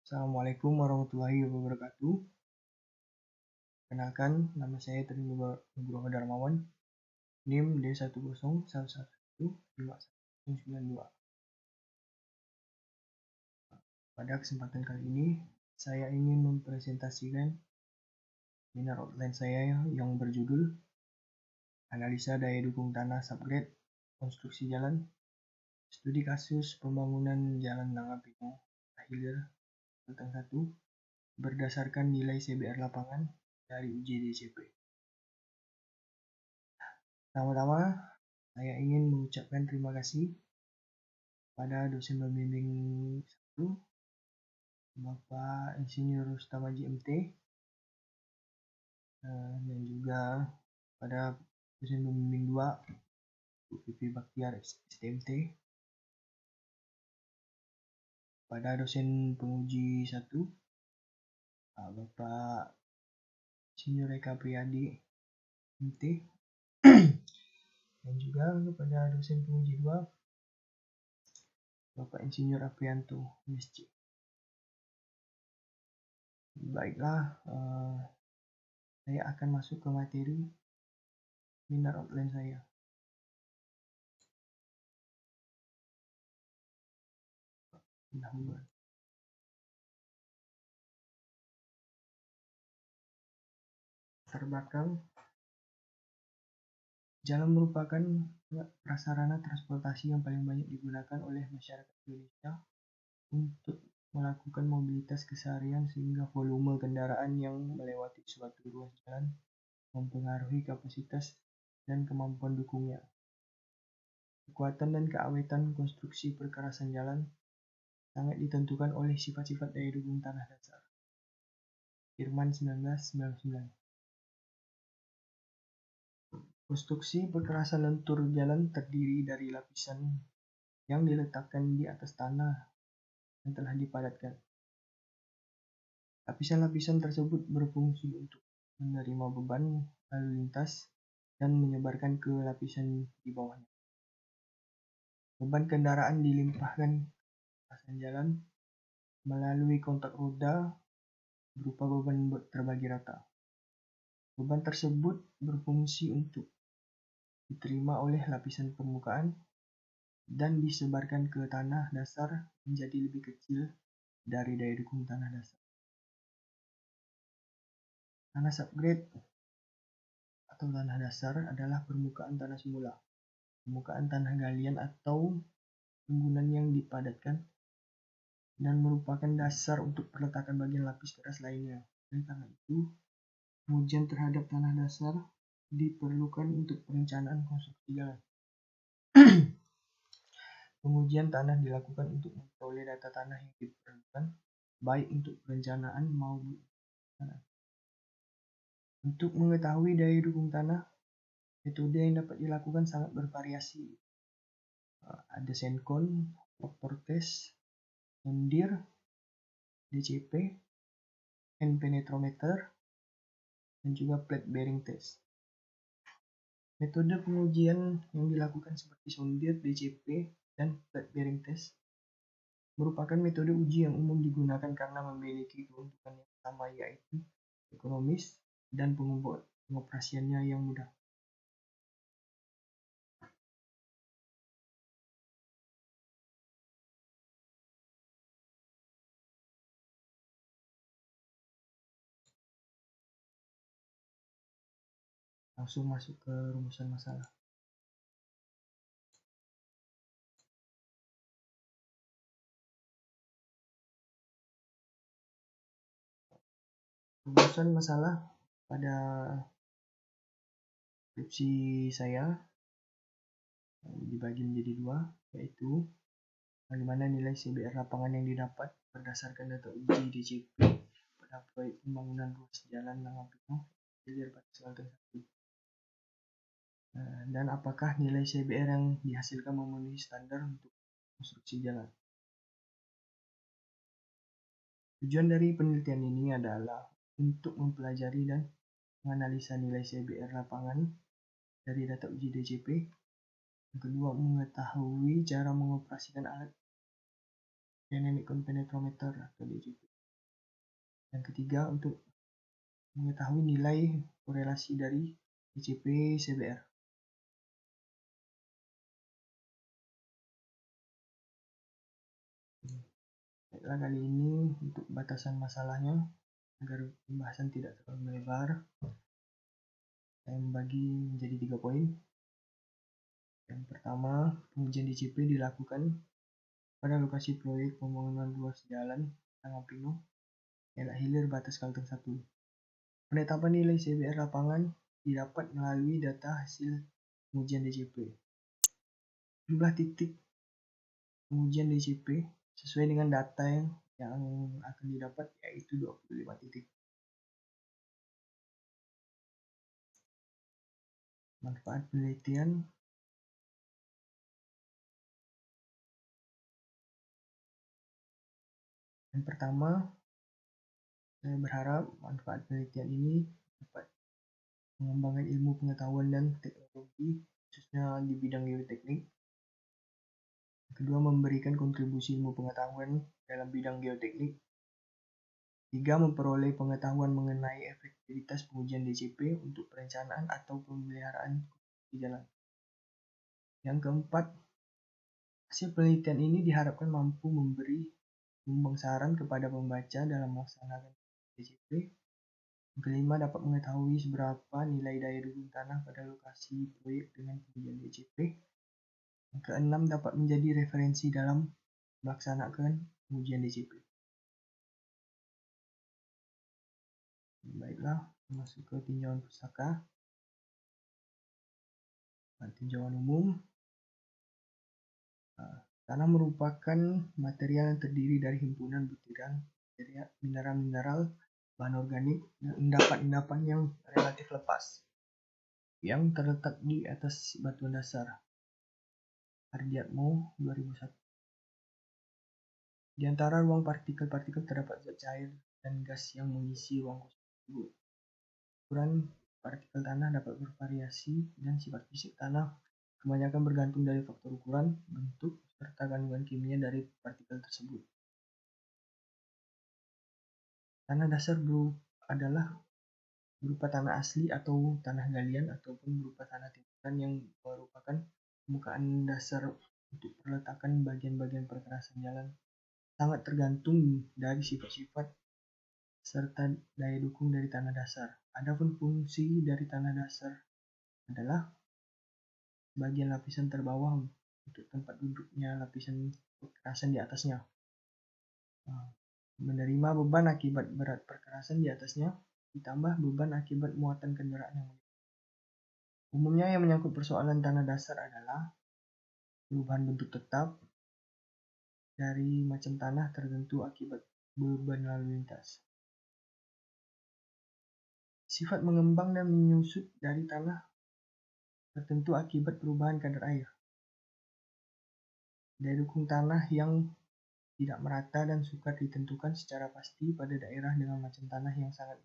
Assalamualaikum warahmatullahi wabarakatuh. Kenalkan, nama saya Tri Nugroho Darmawan, NIM D1011159192. Pada kesempatan kali ini, saya ingin mempresentasikan seminar outline saya yang berjudul Analisa Daya Dukung Tanah Subgrade Konstruksi Jalan, Studi Kasus Pembangunan Jalan Nangapino Hilir Kalteng 1 berdasarkan nilai CBR lapangan dari uji DCP. Pertama-tama, saya ingin mengucapkan terima kasih pada dosen pembimbing 1, Bapak Insinyur Rustamaji MT, dan juga pada dosen pembimbing 2, Bu Pipi Baktiar STMT, pada dosen penguji 1, Bapak Insinyur Eka Priyadi MT, dan juga kepada dosen penguji 2, Bapak Insinyur Aprianto MSc. Baiklah, saya akan masuk ke materi seminar outline saya. Latar belakang. Jalan merupakan prasarana transportasi yang paling banyak digunakan oleh masyarakat Indonesia untuk melakukan mobilitas keseharian, sehingga volume kendaraan yang melewati suatu ruas jalan mempengaruhi kapasitas dan kemampuan dukungnya. Kekuatan dan keawetan konstruksi perkerasan jalan sangat ditentukan oleh sifat-sifat daya dukung tanah dasar. Firman 1999. Konstruksi perkerasan lentur jalan terdiri dari lapisan yang diletakkan di atas tanah yang telah dipadatkan. Lapisan-lapisan tersebut berfungsi untuk menerima beban lalu lintas dan menyebarkan ke lapisan di bawahnya. Beban kendaraan dilimpahkan ke perkerasan jalan melalui kontak roda berupa beban terbagi rata. Beban tersebut berfungsi untuk diterima oleh lapisan permukaan dan disebarkan ke tanah dasar menjadi lebih kecil dari daya dukung tanah dasar. Tanah subgrade atau tanah dasar adalah permukaan tanah semula, permukaan tanah galian atau timbunan yang dipadatkan, dan merupakan dasar untuk peletakan bagian lapis keras lainnya. Oleh karena itu, pengujian terhadap tanah dasar diperlukan untuk perencanaan konstruksi jalan. Pengujian tanah dilakukan untuk memperoleh data tanah yang diperlukan, baik untuk perencanaan maupun tanah. Untuk mengetahui daya dukung tanah, metode yang dapat dilakukan sangat bervariasi. Ada Sencon, faktor tes, sondir, DCP, hand penetrometer, dan juga plate bearing test. Metode pengujian yang dilakukan seperti sondir, DCP, dan plate bearing test merupakan metode uji yang umum digunakan karena memiliki keuntungan yang sama, yaitu ekonomis dan pengoperasiannya yang mudah. Langsung masuk ke rumusan masalah. Rumusan masalah pada skripsi saya dibagi menjadi 2, yaitu bagaimana nilai CBR lapangan yang didapat berdasarkan data uji DCP pada proyek pembangunan ruas jalan Nangapino Hilir Kalteng 1. Dan apakah nilai CBR yang dihasilkan memenuhi standar untuk konstruksi jalan. Tujuan dari penelitian ini adalah untuk mempelajari dan menganalisa nilai CBR lapangan dari data uji DCP. Yang kedua, mengetahui cara mengoperasikan alat dynamic penetrometer atau DCP. Yang ketiga, untuk mengetahui nilai korelasi dari DCP CBR. Baiklah, kali ini untuk batasan masalahnya, agar pembahasan tidak terlalu melebar, saya membagi menjadi 3 poin. Yang pertama, pengujian DCP dilakukan pada lokasi proyek pembangunan ruas jalan Tangampino, Elak Hilir, batas Kalteng 1. Penetapan nilai CBR lapangan didapat melalui data hasil pengujian DCP. Jumlah titik pengujian DCP sesuai dengan data yang akan didapat, yaitu 25 titik. Manfaat penelitian. Yang pertama, saya berharap manfaat penelitian ini dapat mengembangkan ilmu pengetahuan dan teknologi, khususnya di bidang geoteknik. Kedua, memberikan kontribusi ilmu pengetahuan dalam bidang geoteknik. 3, memperoleh pengetahuan mengenai efektivitas pengujian DCP untuk perencanaan atau pemeliharaan di jalan. Yang keempat, hasil penelitian ini diharapkan mampu memberi sumbang saran kepada pembaca dalam melaksanakan DCP. Yang kelima, dapat mengetahui seberapa nilai daya dukung tanah pada lokasi proyek dengan pengujian DCP. Yang keenam, dapat menjadi referensi dalam melaksanakan pengujian DCP. Baiklah, masuk ke tinjauan pustaka. Tinjauan umum. Tanah merupakan material yang terdiri dari himpunan butiran mineral-mineral, bahan organik, dan endapan-endapan yang relatif lepas yang terletak di atas batuan dasar. Ardiatmo 2001. Di antara ruang partikel-partikel terdapat zat cair dan gas yang mengisi ruang kosong tersebut. Ukuran partikel tanah dapat bervariasi dan sifat fisik tanah kebanyakan bergantung dari faktor ukuran, bentuk, serta kandungan kimia dari partikel tersebut. Tanah dasar adalah berupa tanah asli atau tanah galian ataupun berupa tanah timbunan yang merupakan permukaan dasar untuk perletakan bagian-bagian perkerasan jalan. Sangat tergantung dari sifat-sifat serta daya dukung dari tanah dasar. Adapun fungsi dari tanah dasar adalah bagian lapisan terbawah untuk tempat duduknya lapisan perkerasan di atasnya. Menerima beban akibat berat perkerasan di atasnya, ditambah beban akibat muatan kendaraan yang umumnya yang menyangkut persoalan tanah dasar adalah perubahan bentuk tetap dari macam tanah tertentu akibat beban lalu lintas. Sifat mengembang dan menyusut dari tanah tertentu akibat perubahan kadar air. Daya dukung tanah yang tidak merata dan sukar ditentukan secara pasti pada daerah dengan macam tanah yang sangat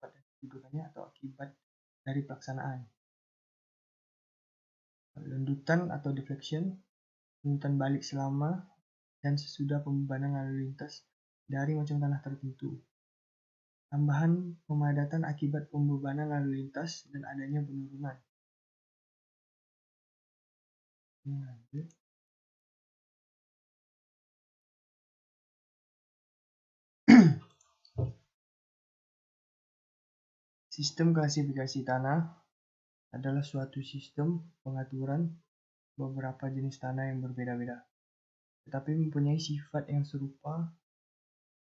pada kedudukannya atau akibat dari pelaksanaan. Lendutan atau deflection, lendutan balik selama dan sesudah pembebanan lalu lintas dari macam tanah tertentu. Tambahan pemadatan akibat pembebanan lalu lintas dan adanya penurunan. Sistem klasifikasi tanah adalah suatu sistem pengaturan beberapa jenis tanah yang berbeda-beda, tetapi mempunyai sifat yang serupa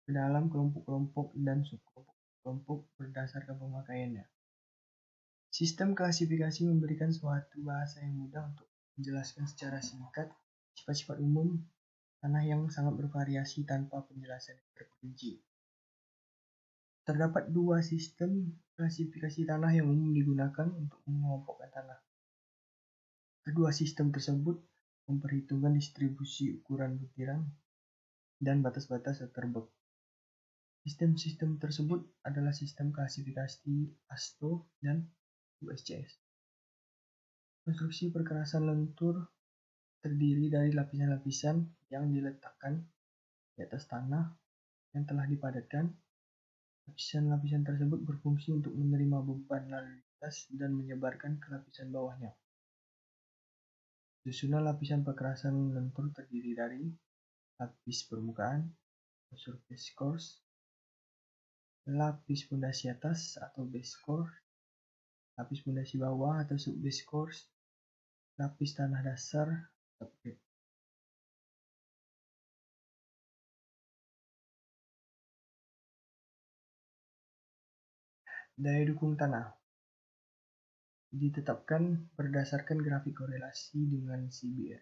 ke dalam kelompok-kelompok dan subkelompok berdasarkan pemakaiannya. Sistem klasifikasi memberikan suatu bahasa yang mudah untuk menjelaskan secara singkat sifat-sifat umum tanah yang sangat bervariasi tanpa penjelasan yang terperinci. Terdapat 2 sistem klasifikasi tanah yang umum digunakan untuk mengelompokkan tanah. Kedua sistem tersebut memperhitungkan distribusi ukuran butiran dan batas-batas Atterberg. Sistem-sistem tersebut adalah sistem klasifikasi ASTO dan USCS. Konstruksi perkerasan lentur terdiri dari lapisan-lapisan yang diletakkan di atas tanah yang telah dipadatkan Lapisan-lapisan tersebut berfungsi untuk menerima beban lalu lintas dan menyebarkan ke lapisan bawahnya. Susunan lapisan perkerasan lentur terdiri dari lapis permukaan atau surface course, lapis pondasi atas atau base course, lapis pondasi bawah atau subbase course, lapis tanah dasar atau subgrade. Daya dukung tanah ditetapkan berdasarkan grafik korelasi dengan CBR.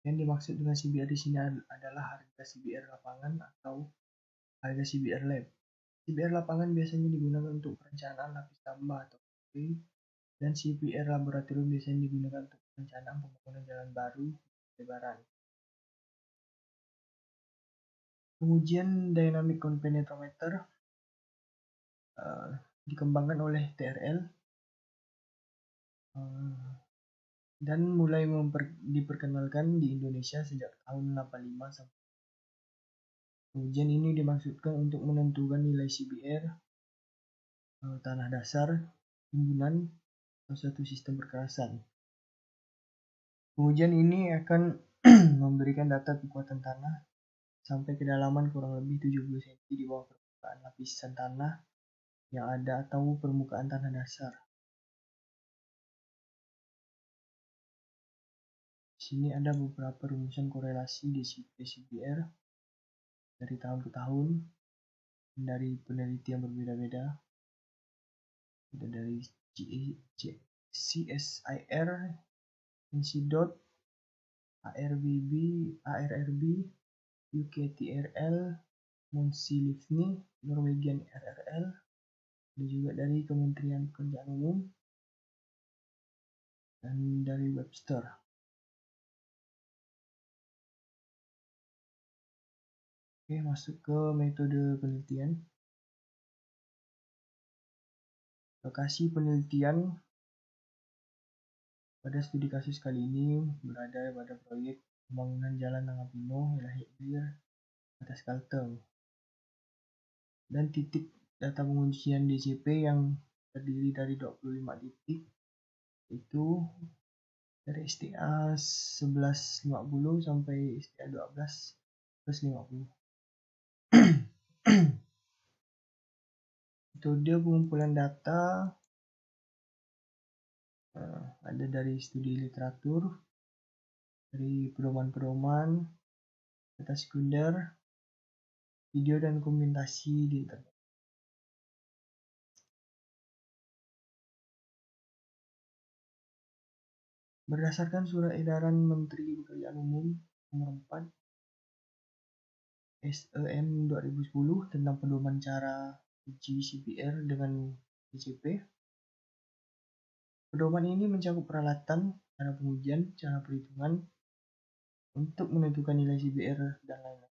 Yang dimaksud dengan CBR di sini adalah harga CBR lapangan atau harga CBR lab. CBR lapangan biasanya digunakan untuk perencanaan lapis tambah atau concrete, dan CBR laboratorium biasanya digunakan untuk perencanaan pembangunan jalan baru lebaran. Pengujian dynamic compenetrometer dikembangkan oleh TRL dan mulai diperkenalkan di Indonesia sejak tahun 85 sampai. Pengujian ini dimaksudkan untuk menentukan nilai CBR tanah dasar, timbunan, atau suatu sistem perkerasan. Pengujian ini akan memberikan data kekuatan tanah sampai kedalaman kurang lebih 70 cm di bawah permukaan lapisan tanah yang ada atau permukaan tanah dasar. Di sini ada beberapa rumusan korelasi DCP-CBR dari tahun ke tahun, dari peneliti yang berbeda-beda. Ada dari CSIR, NCDOT, ARRB, UKTRL, Monsi Livni, Norwegian RRL, dan juga dari Kementerian Pekerjaan Umum, dan dari Webster. Oke, masuk ke metode penelitian. Lokasi penelitian pada studi kasus kali ini berada pada proyek pembangunan Jalan Nangapino, Wilayah Hilir, atas Kalteng. Dan titik data pengujian DCP yang terdiri dari 25 titik, itu dari STA 1150 sampai STA 12+50. Metode pengumpulan data ada dari studi literatur, dari pedoman-pedoman, data sekunder, video dan dokumentasi di internet. Berdasarkan Surat Edaran Menteri Pekerjaan Umum Nomor 4 SEM 2010 tentang pedoman cara uji CBR dengan DCP. Pedoman ini mencakup peralatan, cara pengujian, cara perhitungan untuk menentukan nilai CBR dan lain-lain.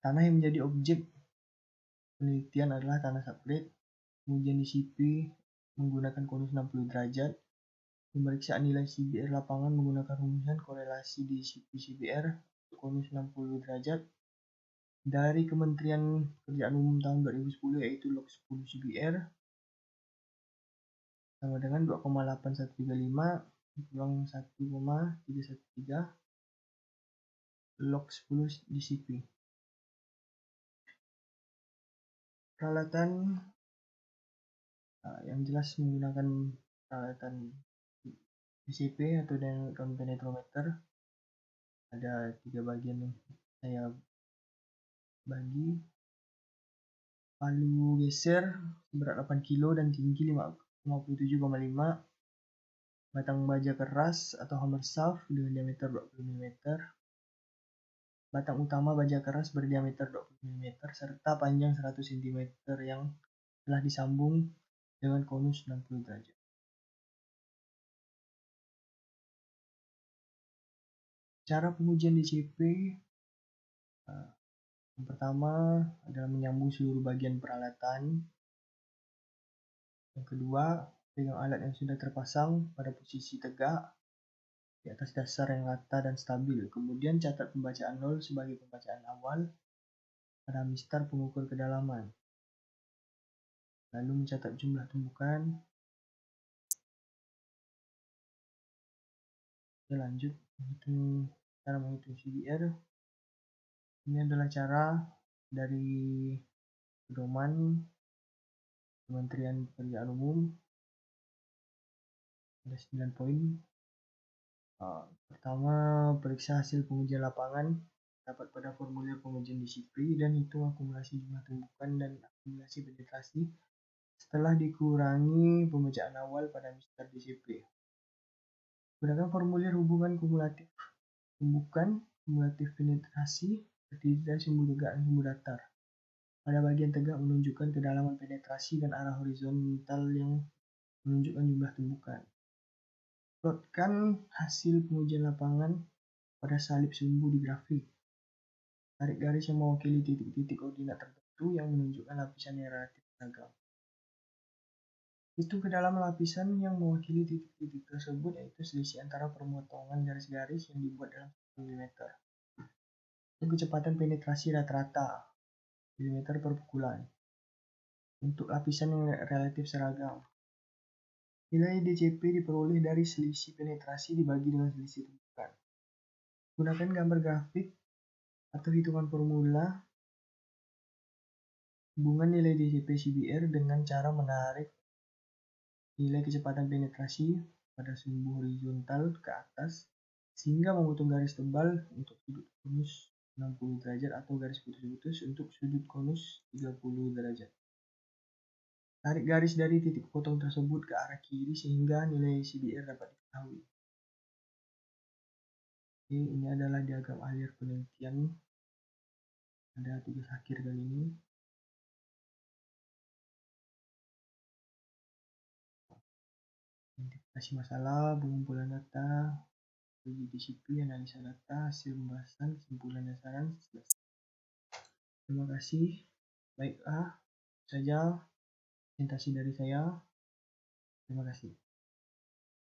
Tanah yang menjadi objek penelitian adalah tanah subgrade. Pengujian DCP menggunakan konus 60 derajat. Pemeriksaan nilai CBR lapangan menggunakan rumusan korelasi DCP-CBR konus 60 derajat dari Kementerian Pekerjaan Umum tahun 2010, yaitu log 10 CBR sama dengan 2,8135 kurang 1,313 log 10 DCP. Peralatan yang jelas menggunakan peralatan DCP atau dynamic compenetrometer. Ada 3 bagian yang saya bagi. Palu geser berat 8 kg dan tinggi 57,5. Batang baja keras atau hammer shaft dengan diameter 20 mm. Batang utama baja keras berdiameter 20 mm serta panjang 100 cm yang telah disambung dengan konus 60 derajat. Cara pengujian DCP yang pertama adalah menyambung seluruh bagian peralatan. Yang kedua, pegang alat yang sudah terpasang pada posisi tegak di atas dasar yang rata dan stabil. Kemudian catat pembacaan 0 sebagai pembacaan awal pada mistar pengukur kedalaman. Lalu mencatat jumlah tumbukan. Oke, lanjut cara menghitung CBR. Ini adalah cara dari pedoman Kementerian Pekerjaan Umum. Ada 9 poin. Pertama, periksa hasil pengujian lapangan dapat pada formulir pengujian disiplin dan hitung akumulasi jumlah tumbukan dan akumulasi penetrasi setelah dikurangi pemecaan awal pada mistar DCP. Gunakan formulir hubungan kumulatif tumbukan, kumulatif penetrasi, terdiri dari sumbu tegak dan sumbu datar. Pada bagian tegak menunjukkan kedalaman penetrasi dan arah horizontal yang menunjukkan jumlah tumbukan. Plotkan hasil pengujian lapangan pada salib sumbu di grafik. Tarik garis yang mewakili titik-titik koordinat tertentu yang menunjukkan lapisan yang relatif beragam. Hitung kedalaman lapisan yang mewakili titik-titik tersebut, yaitu selisih antara permotongan garis-garis yang dibuat dalam 1 mm. Untuk kecepatan penetrasi rata-rata mm per pukulan. Untuk lapisan yang relatif seragam. Nilai DCP diperoleh dari selisih penetrasi dibagi dengan selisih tumbukan. Gunakan gambar grafik atau hitungan formula hubungan nilai DCP CBR dengan cara menarik nilai kecepatan penetrasi pada sumbu horizontal ke atas sehingga memotong garis tebal untuk sudut konus 60 derajat atau garis putus-putus untuk sudut konus 30 derajat. Tarik garis dari titik potong tersebut ke arah kiri sehingga nilai CBR dapat diketahui. Oke, ini adalah diagram alir penelitian. Ada tugas akhir kali ini. Identifikasi masalah, pengumpulan data, uji disiplin, analisa data, hasil pembahasan, kesimpulan dan saran. Terima kasih. Baiklah, saja presentasi dari saya. Terima kasih.